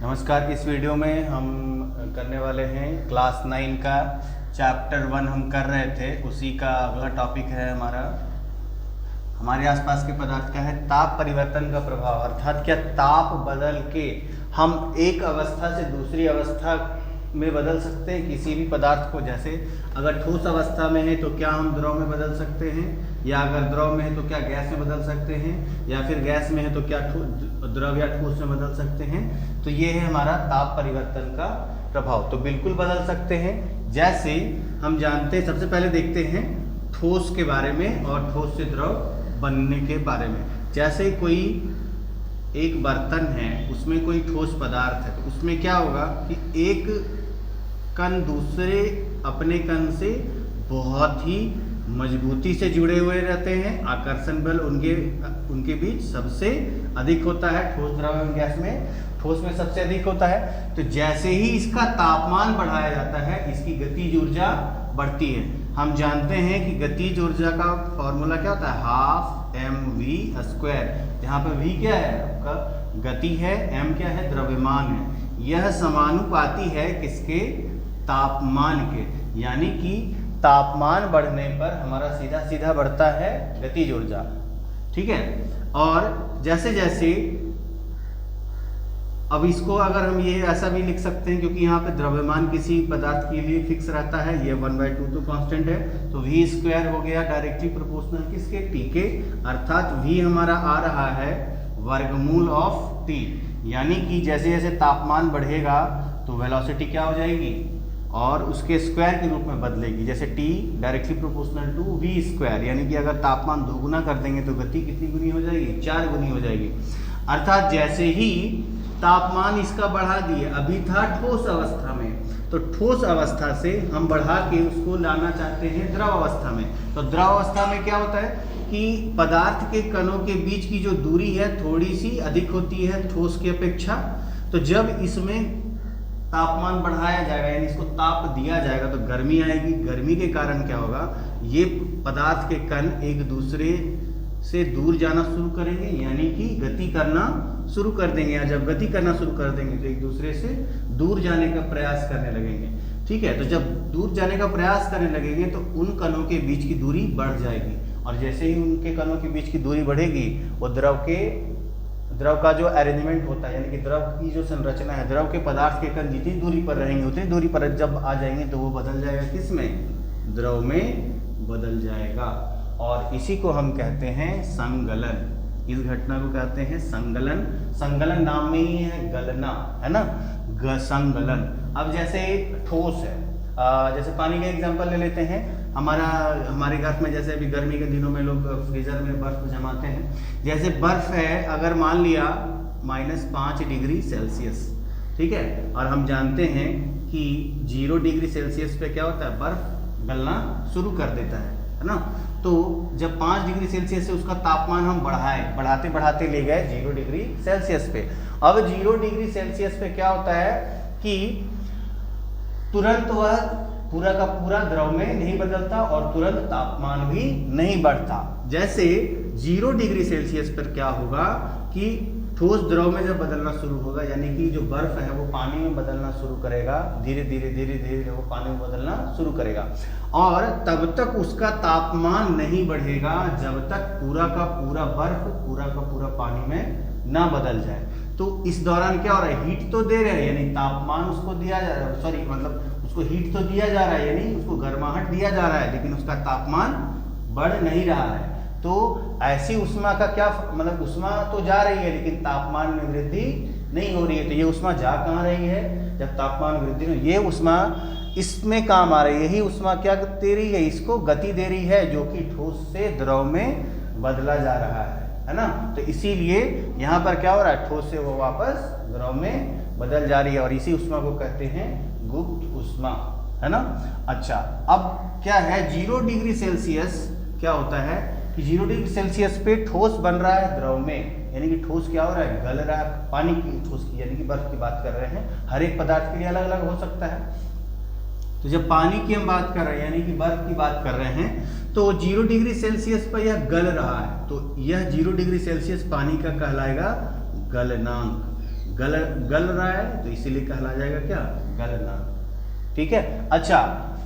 नमस्कार। इस वीडियो में हम करने वाले हैं क्लास 9 का चैप्टर 1 हम कर रहे थे, उसी का अगला टॉपिक है हमारा हमारे आसपास के पदार्थ का है ताप परिवर्तन का प्रभाव। अर्थात क्या ताप बदल के हम एक अवस्था से दूसरी अवस्था में बदल सकते हैं किसी भी पदार्थ को। जैसे अगर ठोस अवस्था में है तो क्या हम द्रव में बदल सकते हैं, या अगर द्रव में है तो क्या गैस में बदल सकते हैं, या फिर गैस में है तो क्या द्रव या ठोस में बदल सकते हैं। तो ये है हमारा ताप परिवर्तन का प्रभाव। तो बिल्कुल बदल सकते हैं। जैसे हम जानते हैं, सबसे पहले देखते हैं ठोस के बारे में और ठोस से द्रव बनने के बारे में। जैसे कोई एक बर्तन है, उसमें कोई ठोस पदार्थ है, तो उसमें क्या होगा कि एक कण दूसरे अपने कण से बहुत ही मजबूती से जुड़े हुए रहते हैं। आकर्षण बल उनके बीच सबसे अधिक होता है। ठोस द्रव एवं गैस में ठोस में सबसे अधिक होता है। तो जैसे ही इसका तापमान बढ़ाया जाता है, इसकी गतिज ऊर्जा बढ़ती है। हम जानते हैं कि गतिज ऊर्जा का फॉर्मूला क्या होता है, 12mv²। यहाँ पे v क्या है, आपका गति है, m क्या है, द्रव्यमान है। यह समानुपाती है किसके, तापमान के। यानी कि तापमान बढ़ने पर हमारा सीधा सीधा बढ़ता है गतिज ऊर्जा। ठीक है। और जैसे जैसे अब इसको अगर हम ये ऐसा भी लिख सकते हैं, क्योंकि यहाँ पे द्रव्यमान किसी पदार्थ के लिए फिक्स रहता है, ये 1/2 तो कांस्टेंट है, तो v² हो गया डायरेक्टली प्रोपोर्शनल किसके, t के। अर्थात v हमारा आ रहा है वर्गमूल ऑफ t। यानी कि जैसे जैसे तापमान बढ़ेगा तो वेलोसिटी क्या हो जाएगी और उसके स्क्वायर के रूप में बदलेगी। जैसे t directly proportional to v²। यानी कि अगर तापमान दोगुना कर देंगे तो गति कितनी गुनी हो जाएगी, 4 गुनी हो जाएगी। अर्थात जैसे ही तापमान इसका बढ़ा दिए, अभी था ठोस अवस्था में, तो ठोस अवस्था से हम बढ़ा के उसको लाना चाहते हैं द्रव अवस्था में। तो द्रव अवस्था में क्या होता है कि पदार्थ के कणों के बीच की जो दूरी है थोड़ी सी अधिक होती है ठोस की अपेक्षा। तो जब इसमें तापमान बढ़ाया जाएगा, यानी इसको ताप दिया जाएगा, तो गर्मी आएगी। गर्मी के कारण क्या होगा, ये पदार्थ के कण एक दूसरे से दूर जाना शुरू करेंगे, यानी कि गति करना शुरू कर देंगे। या जब गति करना शुरू कर देंगे तो एक दूसरे से दूर जाने का प्रयास करने लगेंगे। ठीक है। तो जब दूर जाने का प्रयास करने लगेंगे तो उन कणों के बीच की दूरी बढ़ जाएगी, और जैसे ही उनके कणों के बीच की दूरी बढ़ेगी, वो द्रव का जो अरेंजमेंट होता है, यानी कि द्रव की जो संरचना है, द्रव के पदार्थ के कण जितनी दूरी पर रहेंगे उतनी दूरी पर जब आ जाएंगे तो वो बदल जाएगा किस में, द्रव में बदल जाएगा। और इसी को हम कहते हैं संगलन। इस घटना को कहते हैं संगलन। संगलन नाम में ही है गलना, है ना, संगलन। अब जैसे ठोस है, जैसे पानी का एग्जांपल ले लेते हैं। हमारे घर में जैसे अभी गर्मी के दिनों में लोग फ्रीजर में बर्फ जमाते हैं। जैसे बर्फ है, अगर मान लिया -5 डिग्री सेल्सियस, ठीक है, और हम जानते हैं कि 0 डिग्री सेल्सियस पे क्या होता है, बर्फ गलना शुरू कर देता है ना। तो जब 5 डिग्री सेल्सियस से उसका तापमान हम बढ़ाते बढ़ाते ले गए 0 डिग्री सेल्सियस पे। अब 0 डिग्री सेल्सियस पे क्या होता है कि तुरंत वह पूरा का पूरा द्रव में नहीं बदलता और तुरंत तापमान भी नहीं बढ़ता। जैसे 0 डिग्री सेल्सियस पर क्या होगा कि ठोस द्रव में जब बदलना शुरू होगा, यानी कि जो बर्फ है वो पानी में बदलना शुरू करेगा, धीरे धीरे वो पानी में बदलना शुरू करेगा। और तब तक उसका तापमान नहीं बढ़ेगा जब तक पूरा का पूरा बर्फ पूरा का पूरा पानी में ना बदल जाए। तो इस दौरान क्या हो रहा है, हीट तो दे रहे हैं, यानी तापमान उसको दिया जा रहा है, सॉरी मतलब उसको हीट तो दिया जा रहा है, यानी उसको गर्माहट दिया जा रहा है, लेकिन उसका तापमान बढ़ नहीं रहा है। तो ऐसी उष्मा का क्या मतलब, उष्मा तो जा रही है लेकिन तापमान में वृद्धि नहीं हो रही है। तो ये उष्मा जा कहाँ रही है, जब तापमान वृद्धि हो, ये उष्मा इसमें काम आ रही है। यही उष्मा क्या दे रही है, इसको गति दे रही है, जो कि ठोस से द्रव में बदला जा रहा है ना। तो इसीलिए यहाँ पर क्या हो रहा है, ठोस से वो वापस द्रव में बदल जा रही है, और इसी उष्मा को कहते हैं गुप्त उष्मा, है ना। अच्छा, अब क्या है, 0 डिग्री सेल्सियस क्या होता है कि 0 डिग्री सेल्सियस पे ठोस बन रहा है द्रव में, यानी कि ठोस क्या हो रहा है, गल रहा है। पानी की ठोस की, यानी कि बर्फ की बात कर रहे हैं, हर एक पदार्थ के लिए अलग अलग हो सकता है। तो जब पानी की हम बात कर रहे हैं, यानी कि बर्फ की बात कर रहे हैं, तो 0 डिग्री सेल्सियस पर यह गल रहा है, तो यह 0 डिग्री सेल्सियस पानी का कहलाएगा गलनांक। गल रहा है, तो इसीलिए कहला जाएगा क्या, गलना। ठीक है। अच्छा,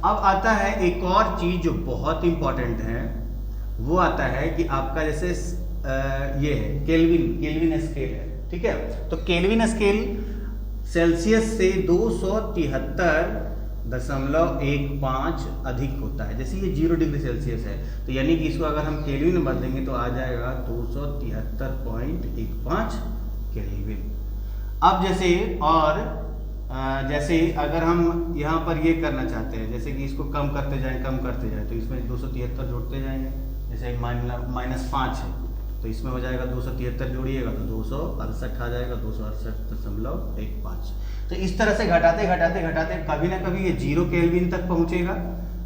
अब आता है एक और चीज जो बहुत इंपॉर्टेंट है, वो आता है कि आपका जैसे ये है केल्विन स्केल है। ठीक है, तो केल्विन स्केल सेल्सियस से 273.15 अधिक होता है। जैसे ये 0 डिग्री सेल्सियस है, तो यानी कि इसको अगर हम केल्विन में बदलेंगे तो आ जाएगा 273.15 केल्विन। अब जैसे और जैसे अगर हम यहाँ पर ये करना चाहते हैं, जैसे कि इसको कम करते जाएं तो इसमें 273 जोड़ते जाएंगे। जैसे -5 है तो इसमें हो जाएगा 273 जोड़िएगा तो 268 आ जाएगा, 268.15। तो इस तरह से घटाते घटाते कभी ना कभी ये 0 केल्विन तक पहुंचेगा।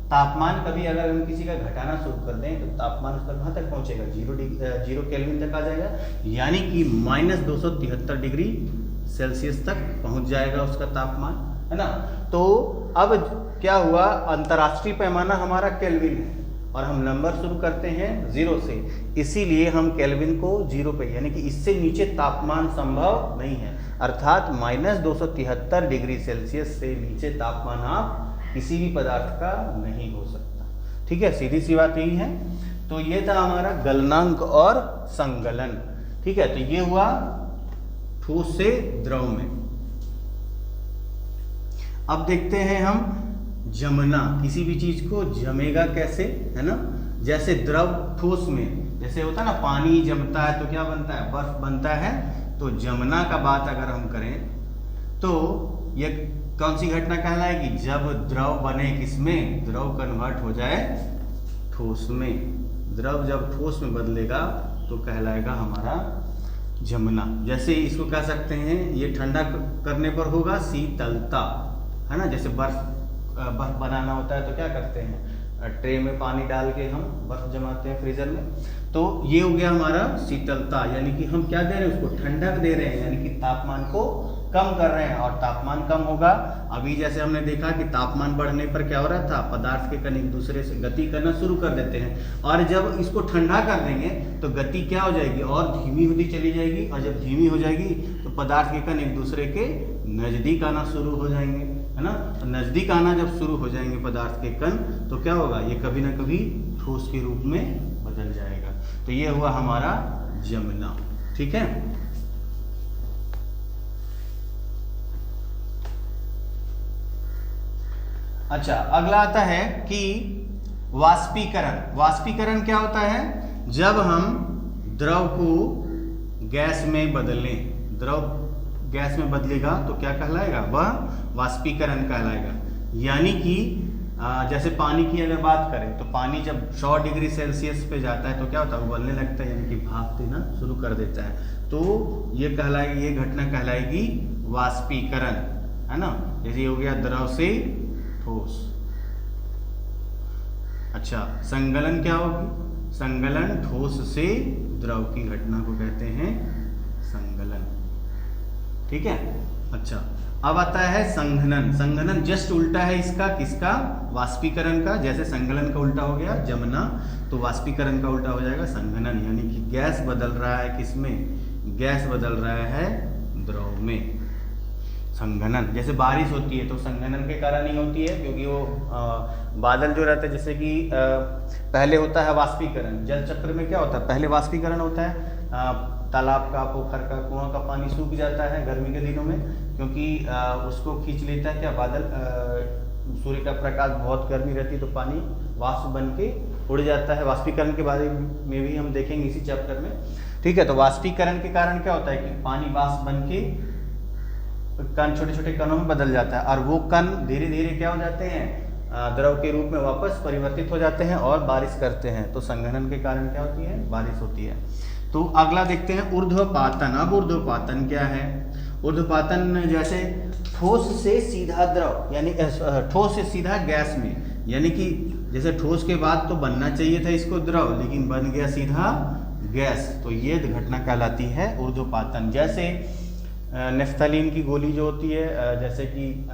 तापमान कभी अगर हम किसी का घटाना शुरू कर दें तो तापमान उसका कहाँ तक पहुंचेगा, 0 केल्विन तक आ जाएगा, यानी कि -273 डिग्री सेल्सियस तक पहुंच जाएगा उसका तापमान, है ना। तो अब क्या हुआ, अंतर्राष्ट्रीय पैमाना हमारा केल्विन है और हम नंबर शुरू करते हैं 0 से, इसीलिए हम केल्विन को 0 पे, यानी कि इससे नीचे तापमान संभव नहीं है। अर्थात -273 डिग्री सेल्सियस से नीचे तापमान आप किसी भी पदार्थ का नहीं हो सकता। ठीक है, सीधी सी बात यही है। तो ये था हमारा गलनांक और संगलन। ठीक है, तो ये हुआ ठोस से द्रव में। अब देखते हैं हम जमना, किसी भी चीज को जमेगा कैसे, है ना। जैसे द्रव ठोस में जैसे होता है ना, पानी जमता है तो क्या बनता है, बर्फ बनता है। तो जमना का बात अगर हम करें तो ये कौन सी घटना कहलाएगी, जब द्रव बने किसमें, द्रव कन्वर्ट हो जाए ठोस में। द्रव जब ठोस में बदलेगा तो कहलाएगा हमारा जमना। जैसे इसको कह सकते हैं, ये ठंडा करने पर होगा शीतलता, है ना। जैसे बर्फ बनाना होता है तो क्या करते हैं, ट्रे में पानी डाल के हम बर्फ जमाते हैं फ्रीजर में, तो ये हो गया हमारा शीतलता, यानी कि हम क्या दे रहे हैं, उसको ठंडक दे रहे हैं, यानी कि तापमान को कम कर रहे हैं। और तापमान कम होगा, अभी जैसे हमने देखा कि तापमान बढ़ने पर क्या हो रहा था, पदार्थ के कण एक दूसरे से गति करना शुरू कर देते हैं, और जब इसको ठंडा कर देंगे तो गति क्या हो जाएगी, और धीमी होती चली जाएगी, और जब धीमी हो जाएगी तो पदार्थ के कण एक दूसरे के नजदीक आना शुरू हो जाएंगे, है ना। तो नजदीक आना जब शुरू हो जाएंगे पदार्थ के कण, तो क्या होगा, ये कभी ना कभी ठोस के रूप में बदल जाएगा। तो ये हुआ हमारा जमना। ठीक है। अच्छा, अगला आता है कि वाष्पीकरण। वाष्पीकरण क्या होता है, जब हम द्रव को गैस में बदलें, द्रव गैस में बदलेगा तो क्या कहलाएगा, वह वाष्पीकरण कहलाएगा। यानी कि जैसे पानी की अगर बात करें तो पानी जब 100 डिग्री सेल्सियस पे जाता है तो क्या होता है, वो उबलने लगता है, यानी कि भाप देना शुरू कर देता है। तो ये कहलाएगी, ये घटना कहलाएगी वाष्पीकरण, है ना। जैसे हो गया द्रव से ठोस। अच्छा, संगलन क्या होगी, संगलन ठोस से द्रव की घटना को कहते हैं संगलन। ठीक है। अच्छा, अब आता है संघनन। संघनन जस्ट उल्टा है इसका, किसका, वाष्पीकरण का। जैसे संगलन का उल्टा हो गया जमना, तो वाष्पीकरण का उल्टा हो जाएगा संघनन, यानी कि गैस बदल रहा है किसमें, गैस बदल रहा है द्रव में। संघनन, जैसे बारिश होती है तो संघनन के कारण ही होती है, क्योंकि वो बादल जो रहते हैं, जैसे कि पहले होता है वाष्पीकरण। जल चक्र में क्या होता है, पहले वाष्पीकरण होता है, तालाब का, पोखर का, कुआं का पानी सूख जाता है गर्मी के दिनों में, क्योंकि उसको खींच लेता है क्या, बादल, सूर्य का प्रकाश, बहुत गर्मी रहती है तो पानी वाष्प बन के उड़ जाता है। वाष्पीकरण के बारे में भी हम देखेंगे इसी चैप्टर में। ठीक है, तो वाष्पीकरण के कारण क्या होता है कि पानी वाष्प बन के कण छोटे छोटे कणों में बदल जाता है, और वो कण धीरे धीरे क्या हो जाते हैं, द्रव के रूप में वापस परिवर्तित हो जाते हैं और बारिश करते हैं। तो संघनन के कारण क्या होती है, बारिश होती है। तो अगला देखते हैं ऊर्ध्वपातन। अब ऊर्ध्वपातन क्या है, ऊर्ध्वपातन जैसे ठोस से सीधा द्रव, यानी ठोस से सीधा गैस में, यानी कि जैसे ठोस के बाद तो बनना चाहिए था इसको द्रव, लेकिन बन गया सीधा गैस, तो ये घटना कहलाती है ऊर्ध्वपातन। जैसे नेफ्थलीन की गोली जो होती है, जैसे कि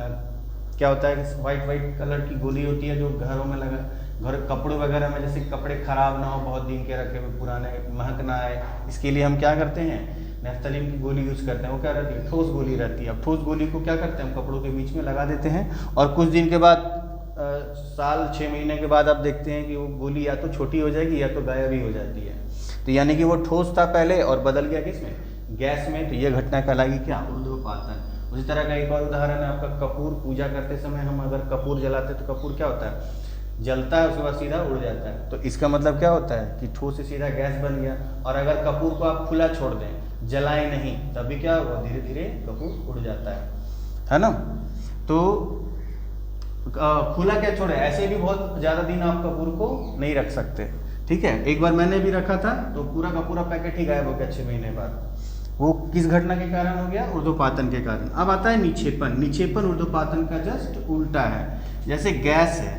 क्या होता है कि वाइट कलर की गोली होती है जो घरों में लगा, घर कपड़ों वगैरह में, जैसे कपड़े खराब ना हो, बहुत दिन के रखे हुए, पुराने महक ना आए, इसके लिए हम क्या करते हैं, नैफ्थलीन की गोली यूज करते हैं, वो क्या रहती है, ठोस गोली रहती है। अब ठोस गोली को क्या करते हैं, हम कपड़ों के बीच में लगा देते हैं और कुछ दिन के बाद साल 6 महीने के बाद आप देखते हैं कि वो गोली या तो छोटी हो जाएगी या तो गायब ही हो जाती है। तो यानी कि वो ठोस था पहले और बदल गया किसमें, गैस में। तो ये घटना कहलाएगी क्या, ऊर्ध्वपातन। उसी तरह का एक और उदाहरण है आपका कपूर। पूजा करते समय हम अगर कपूर जलाते हैं तो कपूर क्या होता है, जलता है, उसके बाद सीधा उड़ जाता है। तो इसका मतलब क्या होता है कि ठोस से सीधा गैस बन गया। और अगर कपूर को आप खुला छोड़ दें, जलाएं नहीं, तभी क्या होगा, धीरे धीरे कपूर उड़ जाता है ना। तो खुला क्या छोड़े, ऐसे भी बहुत ज़्यादा दिन आप कपूर को नहीं रख सकते, ठीक है। एक बार मैंने भी रखा था तो पूरा का पूरा पैकेट ही गायब हो गया 6 महीने बाद। वो किस घटना के कारण हो गया, ऊर्ध्वपातन के कारण। अब आता है निक्षेपण। निक्षेपण ऊर्ध्वपातन का जस्ट उल्टा है। जैसे गैस है,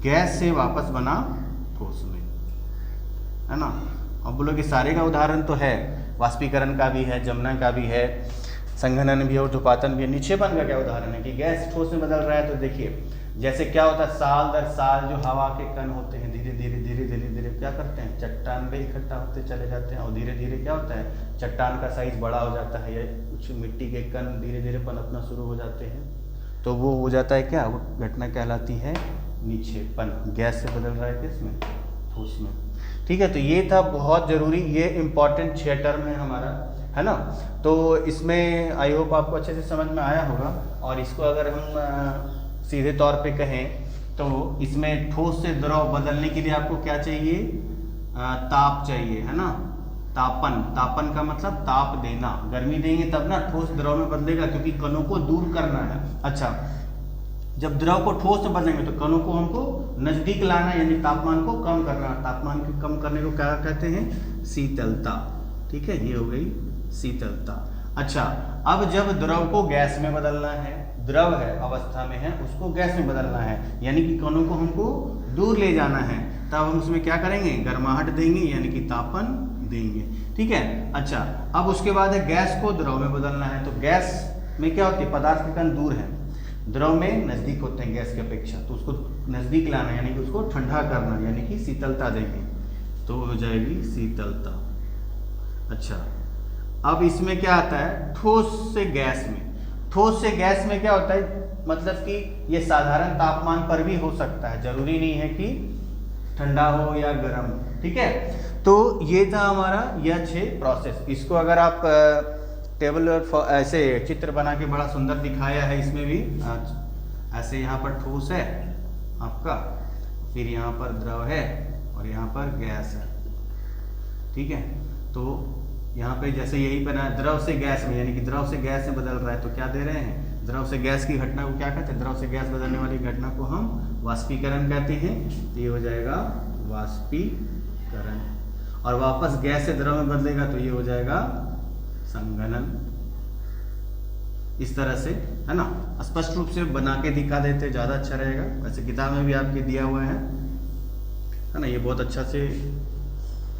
गैस से वापस बना ठोस में, है ना। अब बोलो कि सारे का उदाहरण तो है, वाष्पीकरण का भी है, जमना का भी है, संघनन भी है, ऊर्ध्वपातन भी है। निक्षेपण का क्या उदाहरण है कि गैस ठोस में बदल रहा है। तो देखिए जैसे क्या होता है, साल दर साल जो हवा के कण होते हैं धीरे धीरे धीरे धीरे धीरे क्या करते हैं, चट्टान पे इकट्ठा होते चले जाते हैं और धीरे धीरे क्या होता है, चट्टान का साइज बड़ा हो जाता है, या कुछ मिट्टी के कण धीरे धीरे पनपना शुरू हो जाते हैं। तो वो हो जाता है क्या, वो घटना कहलाती है निक्षेपण। गैस से बदल रहा है किसमें, ठोस में, ठीक है। तो ये था बहुत ज़रूरी, ये इम्पॉर्टेंट 6 टर्म है हमारा, है ना। तो इसमें आई होप आपको अच्छे से समझ में आया होगा। और इसको अगर हम सीधे तौर पे कहें तो इसमें ठोस से द्रव बदलने के लिए आपको क्या चाहिए, ताप चाहिए, है ना। तापन, तापन का मतलब ताप देना, गर्मी देंगे तब ना ठोस द्रव में बदलेगा, क्योंकि कणों को दूर करना है। अच्छा, जब द्रव को ठोस में बदलेंगे तो कणों को हमको नजदीक लाना, यानी तापमान को कम करना। तापमान को कम करने को क्या कहते हैं, शीतलता, ठीक है, ये हो गई शीतलता। अच्छा, अब जब द्रव को गैस में बदलना है, द्रव है, अवस्था में है, उसको गैस में बदलना है, यानी कि कणों को हमको दूर ले जाना है, तब हम उसमें क्या करेंगे, गर्माहट देंगे, यानी कि तापन देंगे, ठीक है। अच्छा, अब उसके बाद है गैस को द्रव में बदलना है। तो गैस में क्या होती है, पदार्थ के कण दूर है, द्रव में नजदीक होते हैं गैस की अपेक्षा, तो उसको नजदीक लाना यानी कि उसको ठंडा करना, यानी कि शीतलता देंगे, तो हो जाएगी शीतलता। अच्छा, अब इसमें क्या आता है, ठोस से गैस में। ठोस से गैस में क्या होता है, मतलब कि ये साधारण तापमान पर भी हो सकता है, जरूरी नहीं है कि ठंडा हो या गर्म, ठीक है। तो ये था हमारा यह 6 प्रोसेस। इसको अगर आप टेबल और ऐसे चित्र बना के बड़ा सुंदर दिखाया है, इसमें भी ऐसे यहाँ पर ठोस है आपका, फिर यहाँ पर द्रव है और यहाँ पर गैस है, ठीक है। तो यहाँ पे जैसे यही बना है द्रव से गैस में, यानी कि द्रव से गैस में बदल रहा है, तो क्या दे रहे हैं, द्रव से गैस की घटना को क्या कहते हैं, द्रव से गैस बदलने वाली घटना को हम वाष्पीकरण कहते हैं। तो ये हो जाएगा वाष्पीकरण। और वापस गैस से द्रव में बदलेगा तो ये हो जाएगा संघनन। इस तरह से, है ना, स्पष्ट रूप से बना के दिखा देते ज़्यादा अच्छा रहेगा। वैसे किताब में भी आपके दिया हुआ है ना, ये बहुत अच्छा से,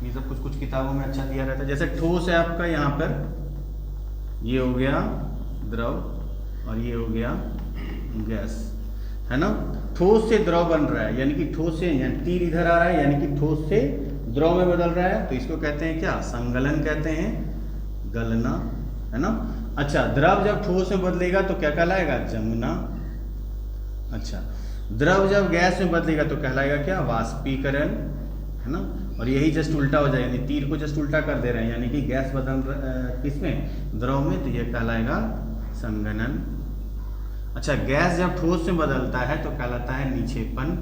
ये सब कुछ कुछ किताबों में अच्छा दिया रहता है। जैसे ठोस है आपका, यहाँ पर ये हो गया द्रव और ये हो गया गैस, है ना। ठोस से द्रव बन रहा है, यानी कि ठोस से, यानी तीर इधर आ रहा है, यानी कि ठोस से द्रव में बदल रहा है, तो इसको कहते हैं क्या, संगलन कहते हैं, गलना, है ना। अच्छा, द्रव जब ठोस में बदलेगा तो क्या कहलाएगा, जमना। अच्छा, द्रव जब गैस में बदलेगा तो कहलाएगा क्या, वाष्पीकरण, है ना। और यही जस्ट उल्टा हो जाएगा, यानी तीर को जस्ट उल्टा कर दे रहे हैं, यानी कि गैस बदल किसमें, द्रव में, तो यह कहलाएगा संघनन। अच्छा, गैस जब ठोस में बदलता है तो कहलाता है निक्षेपण,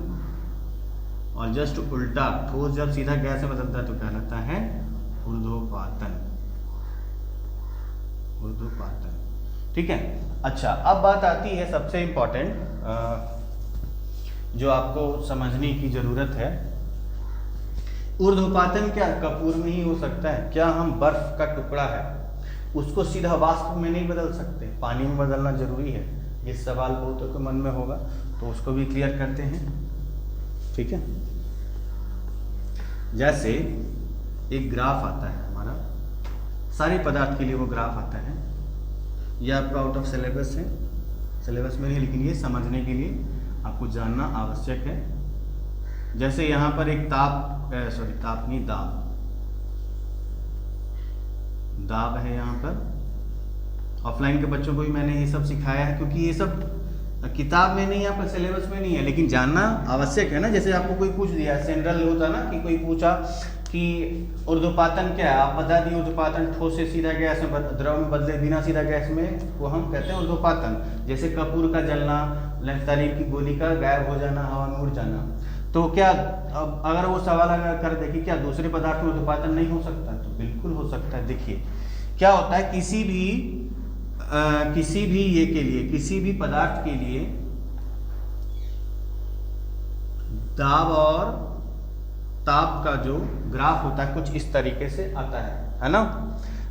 और जस्ट उल्टा ठोस जब सीधा गैस में बदलता है तो कहलाता है ऊर्ध्वपातन, ऊर्ध्वपातन, ठीक है। अच्छा, अब बात आती है सबसे इम्पोर्टेंट, जो आपको समझने की जरूरत है। ऊर्ध्वपातन क्या कपूर में ही हो सकता है क्या, हम बर्फ का टुकड़ा है उसको सीधा वाष्प में नहीं बदल सकते, पानी में बदलना जरूरी है। ये सवाल बहुतों के मन में होगा, तो उसको भी क्लियर करते हैं, ठीक है। जैसे एक ग्राफ आता है हमारा, सारे पदार्थ के लिए वो ग्राफ आता है, ये आपका आउट ऑफ सिलेबस है, सिलेबस में नहीं, लेकिन ये समझने के लिए आपको जानना आवश्यक है। जैसे यहाँ पर एक ताप नहीं, दाब, दाब है यहाँ पर। ऑफलाइन के बच्चों को भी मैंने ये सब सिखाया है, क्योंकि ये सब किताब में नहीं, आपका सिलेबस में नहीं है, लेकिन जानना आवश्यक है ना। जैसे आपको कोई पूछ दिया, जनरल होता ना कि कोई पूछा कि ऊर्ध्वपातन क्या है, आप बता दिए ऊर्ध्वपातन ठोस से सीधा गैस में द्रव में बदले बिना सीधा गैस में, वो हम कहते हैं ऊर्ध्वपातन। जैसे कपूर का जलना, लंतारीर की गोली का गायब हो जाना, हवा में उड़ जाना। तो क्या अब अगर वो सवाल अगर कर दे कि क्या दूसरे पदार्थ में ऊर्ध्वपातन नहीं हो सकता, तो बिल्कुल हो सकता है। देखिए क्या होता है, किसी भी ये के लिए, किसी भी पदार्थ के लिए दाब और ताप का जो ग्राफ होता है कुछ इस तरीके से आता है ना।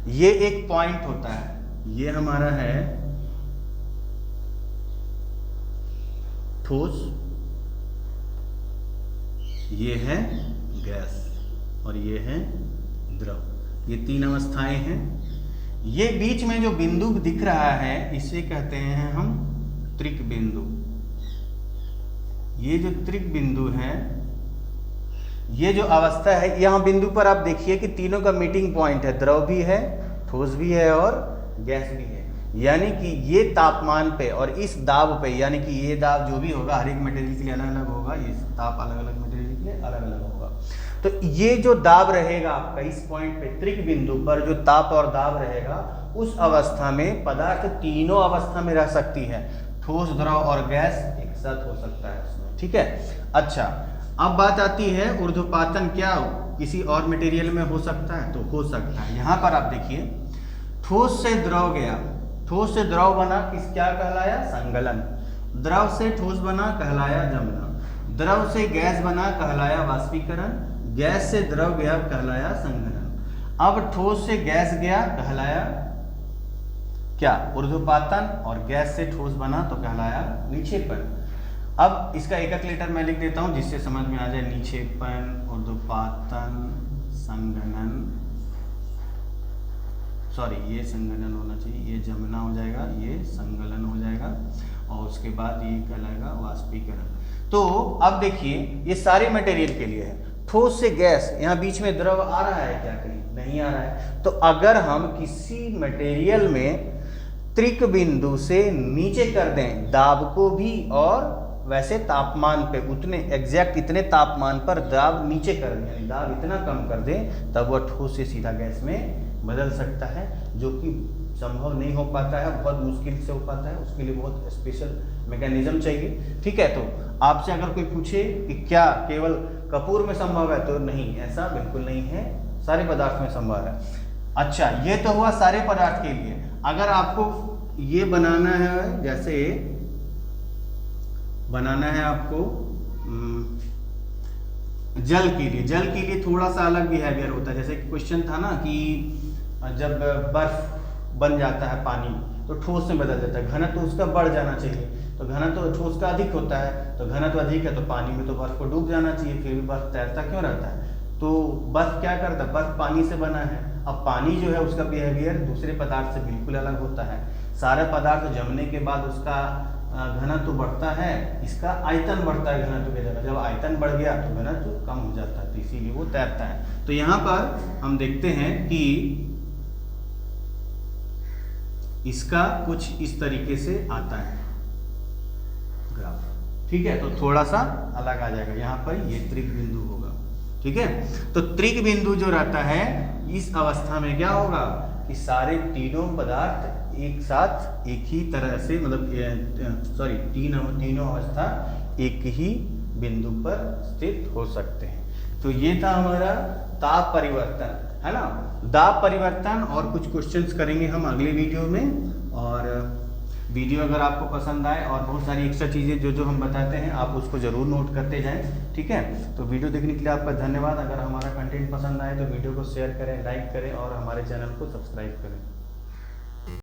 ये एक पॉइंट होता है, ये हमारा है ठोस, ये है गैस और ये है द्रव। ये तीन अवस्थाएं हैं। ये बीच में जो बिंदु दिख रहा है इसे कहते हैं हम त्रिक बिंदु। ये जो त्रिक बिंदु है, ये जो अवस्था है, यहाँ बिंदु पर आप देखिए कि तीनों का मीटिंग पॉइंट है, द्रव भी है, ठोस भी है और गैस भी है। यानी कि ये तापमान पे और इस दाब पे, यानी कि ये दाब जो भी होगा हर एक मटेरियल के लिए अलग अलग होगा, ये ताप अलग अलग मटेरियल के लिए अलग अलग होगा। तो ये जो दाब रहेगा आपका इस पॉइंट पे, त्रिक बिंदु पर जो ताप और दाब रहेगा, उस अवस्था में पदार्थ तीनों अवस्था में रह सकती है, ठोस, द्रव और गैस एक साथ हो सकता है उसमें, ठीक है। अच्छा, अब बात आती है ऊर्ध्वपातन क्या किसी और मटेरियल में हो सकता है, तो हो सकता है। यहाँ पर आप देखिए, ठोस से द्रव गया, ठोस से द्रव बना, किस क्या कहलाया, संगलन। द्रव से ठोस बना, कहलाया जमना। द्रव से गैस बना, कहलाया वाष्पीकरण। गैस से द्रव गया, कहलाया संघनन। अब ठोस से गैस गया, कहलाया क्या, ऊर्ध्वपातन। और गैस से ठोस बना तो कहलाया निक्षेपण। अब इसका एक लेटर मैं लिख देता हूं जिससे समझ में आ जाए। निक्षेपण, ऊर्ध्वपातन, संघनन, सॉरी ये संघनन होना चाहिए, ये जमना हो जाएगा, ये संगलन हो जाएगा, और उसके बाद ये कहलाएगा वाष्पीकरण। तो अब देखिए ये सारे मटेरियल के लिए है। ठोस से गैस, यहाँ बीच में द्रव आ रहा है क्या, कहीं नहीं आ रहा है। तो अगर हम किसी मटेरियल में त्रिक बिंदु से नीचे कर दें दाब को भी, और वैसे तापमान पे उतने एग्जैक्ट इतने तापमान पर दाब नीचे कर दें, यानी दाब इतना कम कर दें, तब वह ठोस से सीधा गैस में बदल सकता है, जो कि संभव नहीं हो पाता है, बहुत मुश्किल से हो पाता है। उसके लिए बहुत स्पेशल मैकेनिज्म चाहिए, ठीक है। तो आपसे अगर कोई पूछे कि क्या केवल कपूर में संभव है, तो नहीं, ऐसा बिल्कुल नहीं है, सारे पदार्थ में संभव है। अच्छा, ये तो हुआ सारे पदार्थ के लिए। अगर आपको ये बनाना है, जैसे बनाना है आपको जल के लिए, जल के लिए थोड़ा सा अलग बिहेवियर होता है। जैसे क्वेश्चन था ना कि जब बर्फ बन जाता है पानी, तो ठोस में बदल जाता है, घनत्व तो उसका बढ़ जाना चाहिए, तो घनत्व तो ठोस का अधिक होता है, तो घनत्व अधिक है तो पानी में तो बर्फ को डूब जाना चाहिए, फिर भी बर्फ तैरता क्यों रहता है। तो बर्फ क्या करता है, बर्फ पानी से बना है। अब पानी जो है उसका बिहेवियर दूसरे पदार्थ से बिल्कुल अलग होता है। सारे पदार्थ जमने के बाद उसका घनत्व बढ़ता है, इसका आयतन बढ़ता है घनत्व की जगह। जब आयतन बढ़ गया तो घनत्व कम हो जाता है, तो इसीलिए वो तैरता है। तो यहाँ पर हम देखते हैं कि इसका कुछ इस तरीके से आता है ग्राफ, ठीक है। तो थोड़ा सा अलग आ जाएगा, यहाँ पर ये त्रिक बिंदु होगा, ठीक है। तो त्रिक बिंदु जो रहता है, इस अवस्था में क्या होगा कि सारे तीनों पदार्थ एक साथ एक ही तरह से, मतलब सॉरी तीनों अवस्था एक ही बिंदु पर स्थित हो सकते हैं। तो ये था हमारा ताप परिवर्तन, है ना। दाब परिवर्तन और कुछ क्वेश्चंस करेंगे हम अगले वीडियो में। और वीडियो अगर आपको पसंद आए और बहुत सारी एक्स्ट्रा चीज़ें जो हम बताते हैं, आप उसको ज़रूर नोट करते जाएं, ठीक है। तो वीडियो देखने के लिए आपका धन्यवाद। अगर हमारा कंटेंट पसंद आए तो वीडियो को शेयर करें, लाइक करें और हमारे चैनल को सब्सक्राइब करें।